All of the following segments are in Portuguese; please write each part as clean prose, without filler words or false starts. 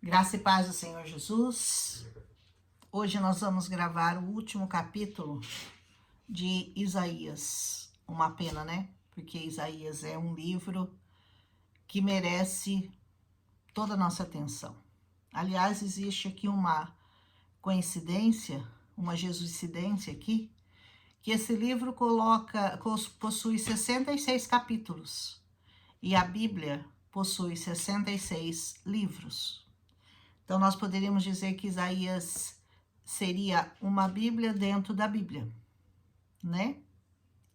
Graça e paz do Senhor Jesus. Hoje nós vamos gravar o último capítulo de Isaías. Uma pena, né? Porque Isaías é um livro que merece toda a nossa atenção. Aliás, existe aqui uma coincidência, uma jesuicidência aqui, que esse livro possui 66 capítulos e a Bíblia possui 66 livros. Então, nós poderíamos dizer que Isaías seria uma Bíblia dentro da Bíblia, né?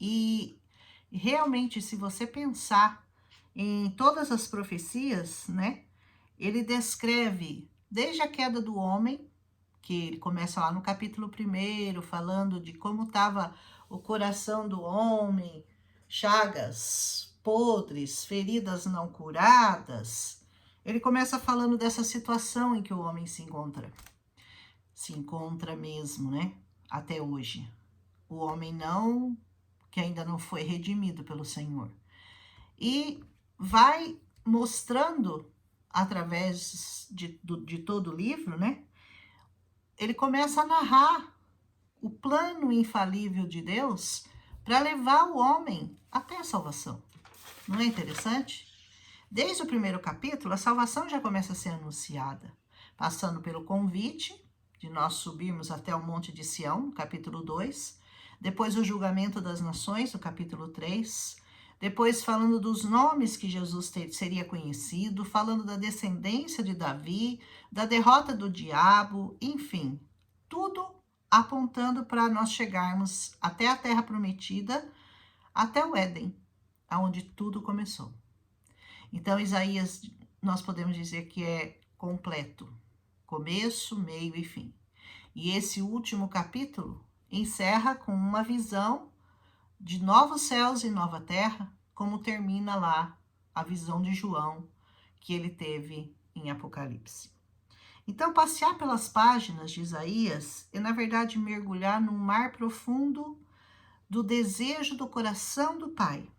E realmente, se você pensar em todas as profecias, né? Ele descreve desde a queda do homem, que ele começa lá no capítulo 1, falando de como estava o coração do homem, chagas podres, feridas não curadas. Ele começa falando dessa situação em que o homem se encontra mesmo, né? Até hoje. O homem que ainda não foi redimido pelo Senhor. E vai mostrando, através de todo o livro, né? Ele começa a narrar o plano infalível de Deus para levar o homem até a salvação. Não é interessante? Desde o primeiro capítulo, a salvação já começa a ser anunciada, passando pelo convite de nós subirmos até o Monte de Sião, no capítulo 2, depois o julgamento das nações, no capítulo 3, depois falando dos nomes que Jesus seria conhecido, falando da descendência de Davi, da derrota do diabo, enfim, tudo apontando para nós chegarmos até a Terra Prometida, até o Éden, aonde tudo começou. Então, Isaías, nós podemos dizer que é completo, começo, meio e fim. E esse último capítulo encerra com uma visão de novos céus e nova terra, como termina lá a visão de João que ele teve em Apocalipse. Então, passear pelas páginas de Isaías é, na verdade, mergulhar num mar profundo do desejo do coração do Pai,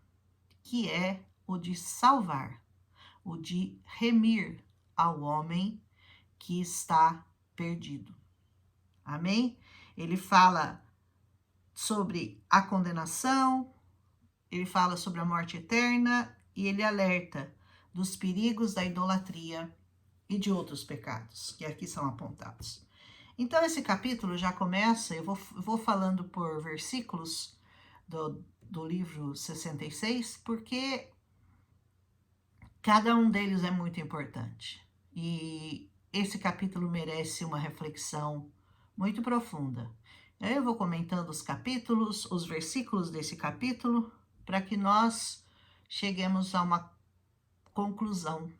que é o de salvar, o de remir ao homem que está perdido. Amém? Ele fala sobre a condenação, ele fala sobre a morte eterna e ele alerta dos perigos da idolatria e de outros pecados que aqui são apontados. Então, esse capítulo já começa, eu vou falando por versículos do livro 66, porque cada um deles é muito importante. E esse capítulo merece uma reflexão muito profunda. Eu vou comentando os capítulos, os versículos desse capítulo, para que nós cheguemos a uma conclusão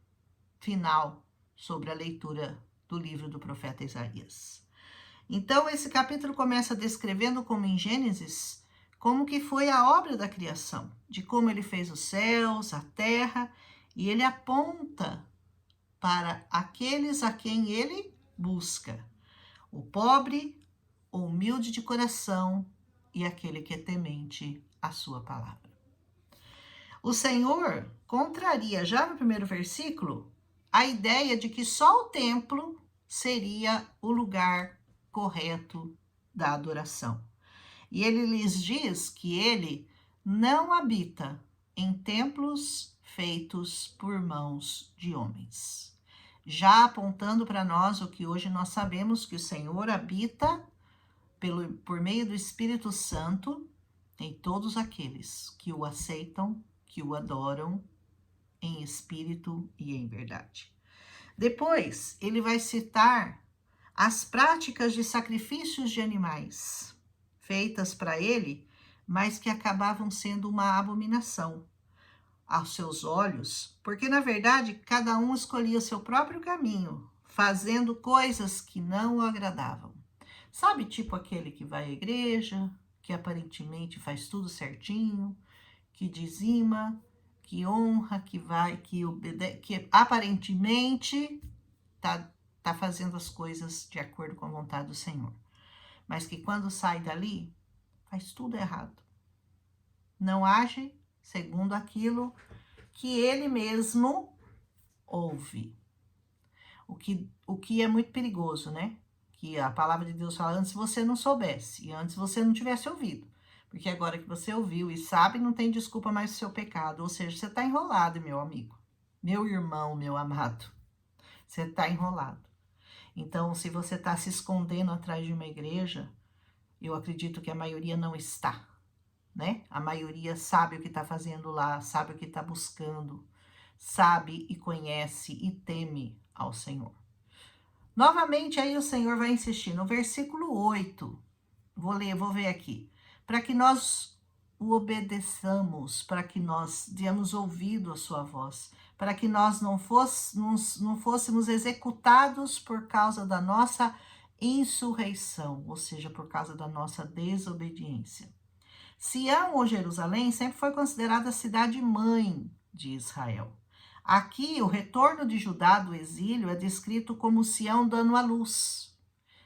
final sobre a leitura do livro do profeta Isaías. Então, esse capítulo começa descrevendo como em Gênesis, como que foi a obra da criação, de como ele fez os céus, a terra, e ele aponta para aqueles a quem ele busca, o pobre, o humilde de coração e aquele que é temente à sua palavra. O Senhor contraria, já no primeiro versículo, a ideia de que só o templo seria o lugar correto da adoração. E ele lhes diz que ele não habita em templos feitos por mãos de homens. Já apontando para nós o que hoje nós sabemos, que o Senhor habita por meio do Espírito Santo em todos aqueles que o aceitam, que o adoram em espírito e em verdade. Depois, ele vai citar as práticas de sacrifícios de animais feitas para ele, mas que acabavam sendo uma abominação aos seus olhos, porque na verdade cada um escolhia o seu próprio caminho, fazendo coisas que não o agradavam. Sabe, tipo aquele que vai à igreja, que aparentemente faz tudo certinho, que dizima, que honra, que vai, que obedece, que aparentemente tá fazendo as coisas de acordo com a vontade do Senhor, mas que quando sai dali, faz tudo errado. Não age segundo aquilo que ele mesmo ouve. O que é muito perigoso, né? Que a palavra de Deus fala, antes você não soubesse, e antes você não tivesse ouvido. Porque agora que você ouviu e sabe, não tem desculpa mais do seu pecado. Ou seja, você está enrolado, meu amigo. Meu irmão, meu amado. Você está enrolado. Então, se você está se escondendo atrás de uma igreja, eu acredito que a maioria não está, né? A maioria sabe o que está fazendo lá, sabe o que está buscando, sabe e conhece e teme ao Senhor. Novamente, aí o Senhor vai insistir no versículo 8. Vou ver aqui. Para que nós o obedeçamos, para que nós demos ouvido à sua voz, para que nós não fôssemos executados por causa da nossa insurreição, ou seja, por causa da nossa desobediência. Sião ou Jerusalém sempre foi considerada a cidade-mãe de Israel. Aqui, o retorno de Judá do exílio é descrito como Sião dando à luz,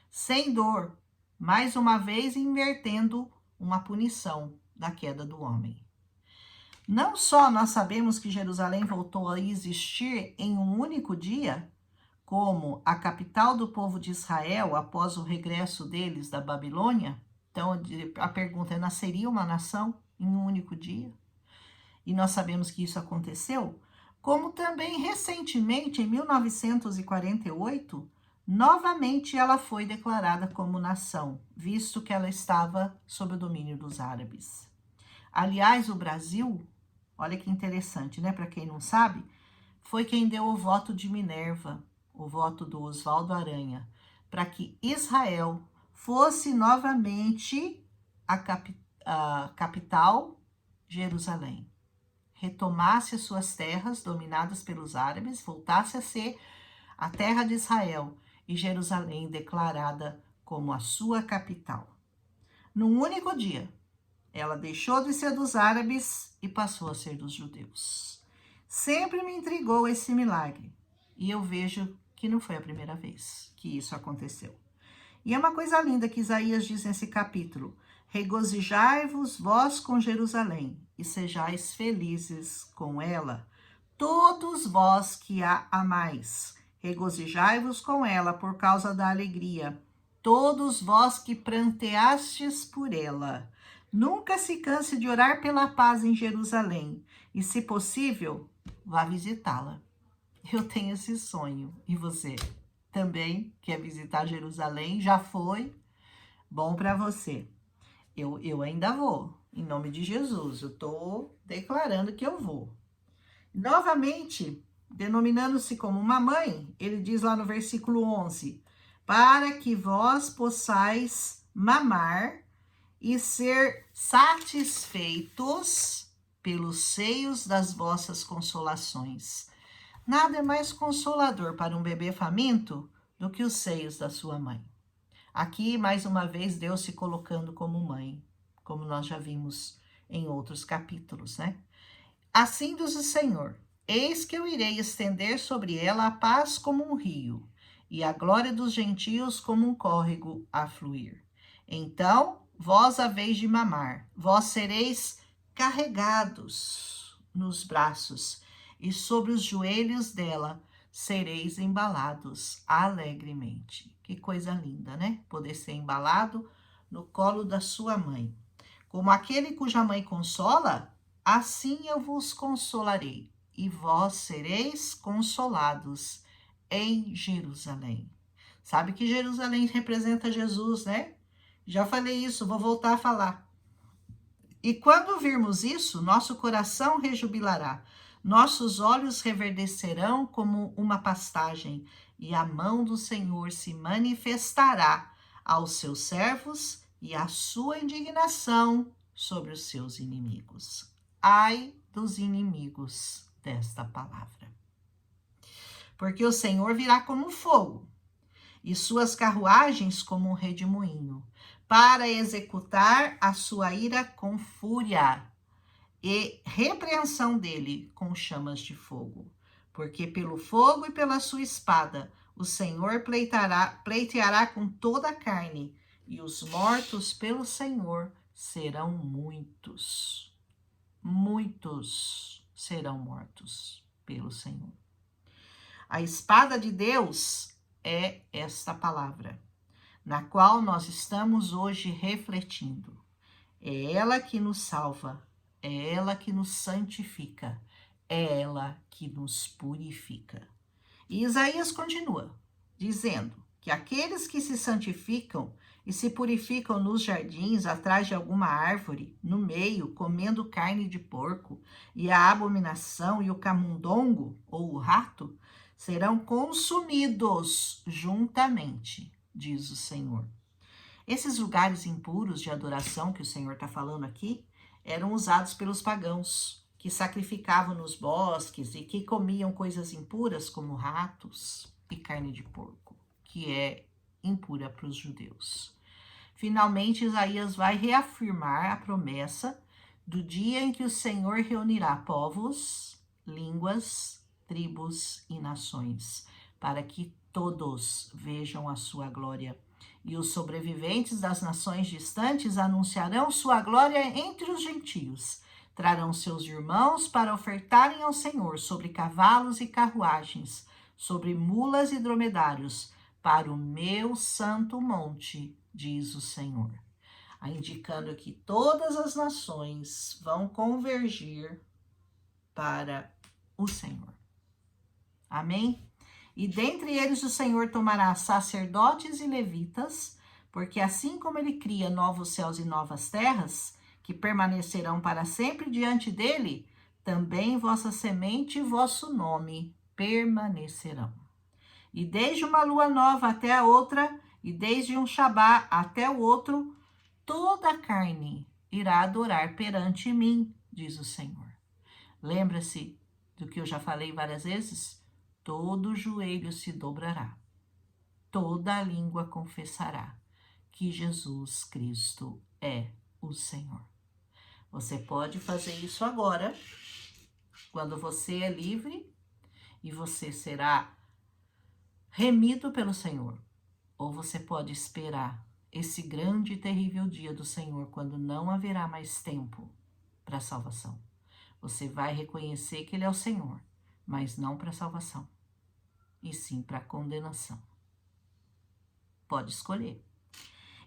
sem dor, mais uma vez invertendo uma punição da queda do homem. Não só nós sabemos que Jerusalém voltou a existir em um único dia, como a capital do povo de Israel após o regresso deles da Babilônia. Então, a pergunta é, nasceria uma nação em um único dia? E nós sabemos que isso aconteceu. Como também, recentemente, em 1948, novamente ela foi declarada como nação, visto que ela estava sob o domínio dos árabes. Aliás, o Brasil, olha que interessante, né? Para quem não sabe, foi quem deu o voto de Minerva, o voto do Oswaldo Aranha, para que Israel fosse novamente a capital, Jerusalém, retomasse as suas terras dominadas pelos árabes, voltasse a ser a terra de Israel e Jerusalém declarada como a sua capital. Num único dia, ela deixou de ser dos árabes e passou a ser dos judeus. Sempre me intrigou esse milagre e eu vejo que não foi a primeira vez que isso aconteceu. E é uma coisa linda que Isaías diz nesse capítulo: regozijai-vos vós com Jerusalém e sejais felizes com ela, todos vós que a amais. Regozijai-vos com ela por causa da alegria, todos vós que pranteastes por ela. Nunca se canse de orar pela paz em Jerusalém e, se possível, vá visitá-la. Eu tenho esse sonho. E você também quer visitar Jerusalém? Já foi? Bom para você. Eu ainda vou, em nome de Jesus. Eu estou declarando que eu vou. Novamente, denominando-se como uma mãe, ele diz lá no versículo 11: para que vós possais mamar e ser satisfeitos pelos seios das vossas consolações. Nada é mais consolador para um bebê faminto do que os seios da sua mãe. Aqui, mais uma vez, Deus se colocando como mãe, como nós já vimos em outros capítulos, né? Assim diz o Senhor: eis que eu irei estender sobre ela a paz como um rio, e a glória dos gentios como um córrego a fluir. Então, vós haveis de mamar, vós sereis carregados nos braços, e sobre os joelhos dela sereis embalados alegremente. Que coisa linda, né? Poder ser embalado no colo da sua mãe. Como aquele cuja mãe consola, assim eu vos consolarei, e vós sereis consolados em Jerusalém. Sabe que Jerusalém representa Jesus, né? Já falei isso, vou voltar a falar. E quando virmos isso, nosso coração rejubilará, nossos olhos reverdecerão como uma pastagem, e a mão do Senhor se manifestará aos seus servos e a sua indignação sobre os seus inimigos. Ai dos inimigos desta palavra. Porque o Senhor virá como fogo, e suas carruagens como um redemoinho, para executar a sua ira com fúria e repreensão dele com chamas de fogo. Porque pelo fogo e pela sua espada o Senhor pleiteará com toda a carne, e os mortos pelo Senhor serão muitos. Muitos serão mortos pelo Senhor. A espada de Deus é esta palavra, na qual nós estamos hoje refletindo. É ela que nos salva, é ela que nos santifica, é ela que nos purifica. E Isaías continua dizendo que aqueles que se santificam e se purificam nos jardins, atrás de alguma árvore, no meio, comendo carne de porco, e a abominação e o camundongo, ou o rato, serão consumidos juntamente, diz o Senhor. Esses lugares impuros de adoração que o Senhor está falando aqui, eram usados pelos pagãos, que sacrificavam nos bosques e que comiam coisas impuras como ratos e carne de porco, que é impura para os judeus. Finalmente, Isaías vai reafirmar a promessa do dia em que o Senhor reunirá povos, línguas, tribos e nações, para que todos vejam a sua glória. E os sobreviventes das nações distantes anunciarão sua glória entre os gentios. Trarão seus irmãos para ofertarem ao Senhor sobre cavalos e carruagens, sobre mulas e dromedários, para o meu santo monte, diz o Senhor. Indicando que todas as nações vão convergir para o Senhor. Amém? E dentre eles o Senhor tomará sacerdotes e levitas, porque assim como ele cria novos céus e novas terras, que permanecerão para sempre diante dele, também vossa semente e vosso nome permanecerão. E desde uma lua nova até a outra, e desde um Shabá até o outro, toda a carne irá adorar perante mim, diz o Senhor. Lembra-se do que eu já falei várias vezes? Todo joelho se dobrará, toda língua confessará que Jesus Cristo é o Senhor. Você pode fazer isso agora, quando você é livre e você será remido pelo Senhor. Ou você pode esperar esse grande e terrível dia do Senhor, quando não haverá mais tempo para salvação. Você vai reconhecer que Ele é o Senhor, mas não para salvação, e sim para condenação. Pode escolher.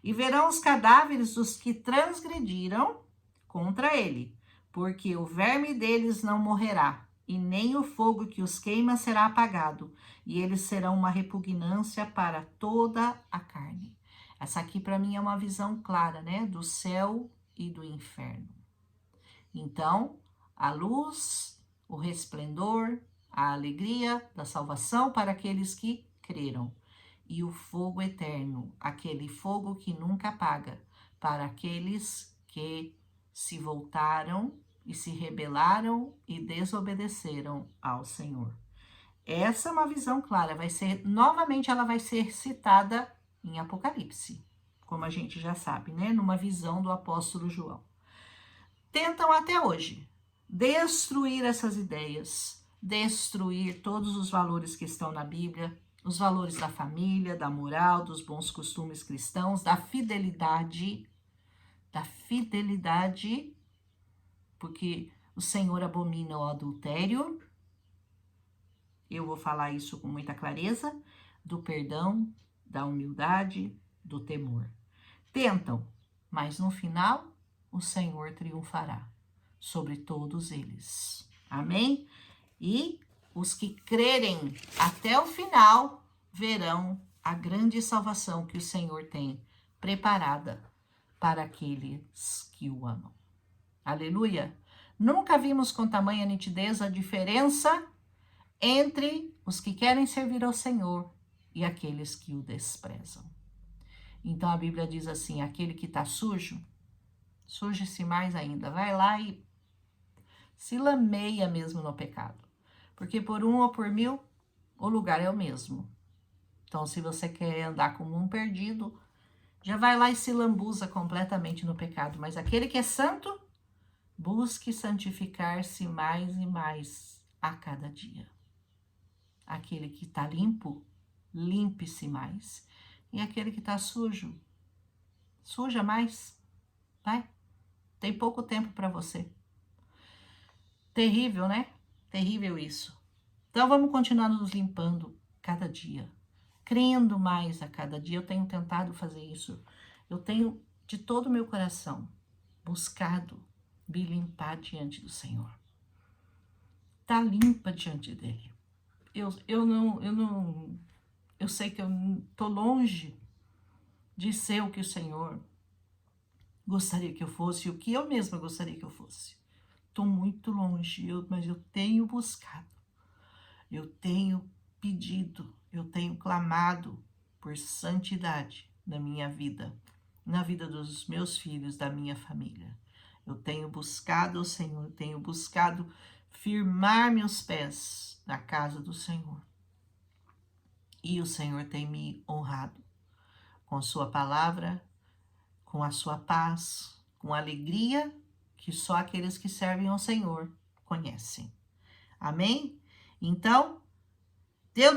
E verão os cadáveres dos que transgrediram contra ele, porque o verme deles não morrerá, e nem o fogo que os queima será apagado, e eles serão uma repugnância para toda a carne. Essa aqui para mim é uma visão clara, né, do céu e do inferno. Então, a luz, o resplendor, a alegria da salvação para aqueles que creram. E o fogo eterno, aquele fogo que nunca apaga, para aqueles que se voltaram e se rebelaram e desobedeceram ao Senhor. Essa é uma visão clara, novamente ela vai ser citada em Apocalipse, como a gente já sabe, né? Numa visão do apóstolo João. Tentam até hoje destruir essas ideias, destruir todos os valores que estão na Bíblia, os valores da família, da moral, dos bons costumes cristãos, da fidelidade, porque o Senhor abomina o adultério. Eu vou falar isso com muita clareza, do perdão, da humildade, do temor. Tentam, mas no final o Senhor triunfará sobre todos eles. Amém? E os que crerem até o final verão a grande salvação que o Senhor tem preparada para aqueles que o amam. Aleluia! Nunca vimos com tamanha nitidez a diferença entre os que querem servir ao Senhor e aqueles que o desprezam. Então a Bíblia diz assim: aquele que está sujo, suje-se mais ainda. Vai lá e se lameia mesmo no pecado. Porque por um ou por mil, o lugar é o mesmo. Então, se você quer andar como um perdido, já vai lá e se lambuza completamente no pecado. Mas aquele que é santo, busque santificar-se mais e mais a cada dia. Aquele que está limpo, limpe-se mais. E aquele que está sujo, suja mais. Vai. Tem pouco tempo para você. Terrível, né? Terrível isso. Então, vamos continuar nos limpando cada dia, crendo mais a cada dia. Eu tenho tentado fazer isso. Eu tenho, de todo o meu coração, buscado me limpar diante do Senhor. Tá limpa diante dele. Eu sei que eu tô longe de ser o que o Senhor gostaria que eu fosse, o que eu mesma gostaria que eu fosse. Tô muito longe, mas eu tenho buscado, eu tenho pedido, eu tenho clamado por santidade na minha vida, na vida dos meus filhos, da minha família. Eu tenho buscado o Senhor, tenho buscado firmar meus pés na casa do Senhor. E o Senhor tem me honrado com sua palavra, com a sua paz, com a alegria que só aqueles que servem ao Senhor conhecem. Amém? Então, Deus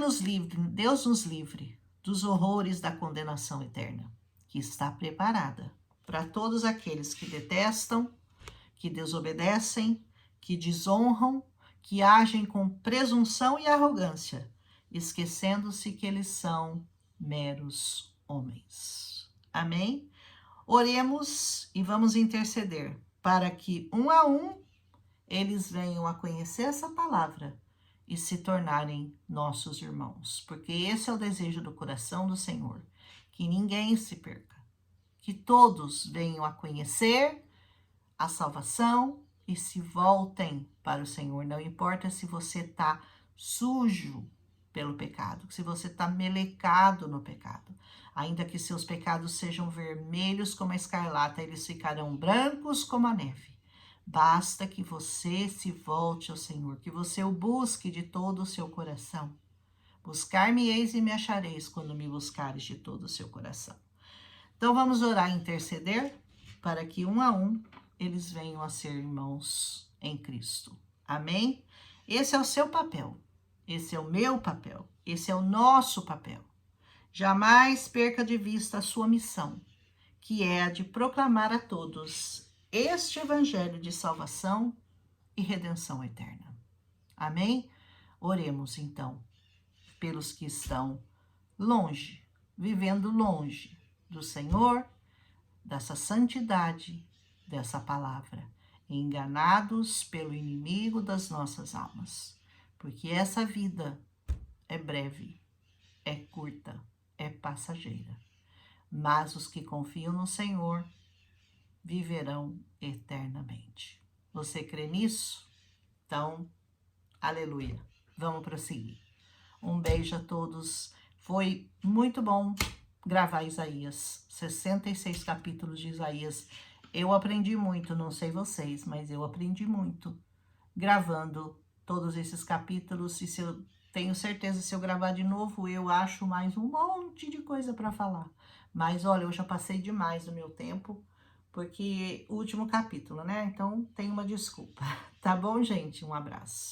nos livre dos horrores da condenação eterna, que está preparada para todos aqueles que detestam, que desobedecem, que desonram, que agem com presunção e arrogância, esquecendo-se que eles são meros homens. Amém? Oremos e vamos interceder para que, um a um, eles venham a conhecer essa palavra e se tornarem nossos irmãos. Porque esse é o desejo do coração do Senhor, que ninguém se perca, que todos venham a conhecer a salvação e se voltem para o Senhor. Não importa se você está sujo pelo pecado, se você está melecado no pecado. Ainda que seus pecados sejam vermelhos como a escarlata, eles ficarão brancos como a neve. Basta que você se volte ao Senhor, que você o busque de todo o seu coração. Buscar-me-eis e me achareis quando me buscares de todo o seu coração. Então vamos orar e interceder para que, um a um, eles venham a ser irmãos em Cristo. Amém? Esse é o seu papel. Esse é o meu papel. Esse é o nosso papel. Jamais perca de vista a sua missão, que é a de proclamar a todos este evangelho de salvação e redenção eterna. Amém? Oremos então pelos que estão longe, vivendo longe do Senhor, dessa santidade, dessa palavra, enganados pelo inimigo das nossas almas. Porque essa vida é breve, é curta, é passageira. Mas os que confiam no Senhor viverão eternamente. Você crê nisso? Então, aleluia. Vamos prosseguir. Um beijo a todos. Foi muito bom gravar Isaías, 66 capítulos de Isaías. Eu aprendi muito, não sei vocês, mas eu aprendi muito gravando todos esses capítulos. E se eu tenho certeza, se eu gravar de novo, eu acho mais um monte de coisa para falar. Mas olha, eu já passei demais do meu tempo, porque o último capítulo, né? Então tem uma desculpa. Tá bom, gente? Um abraço.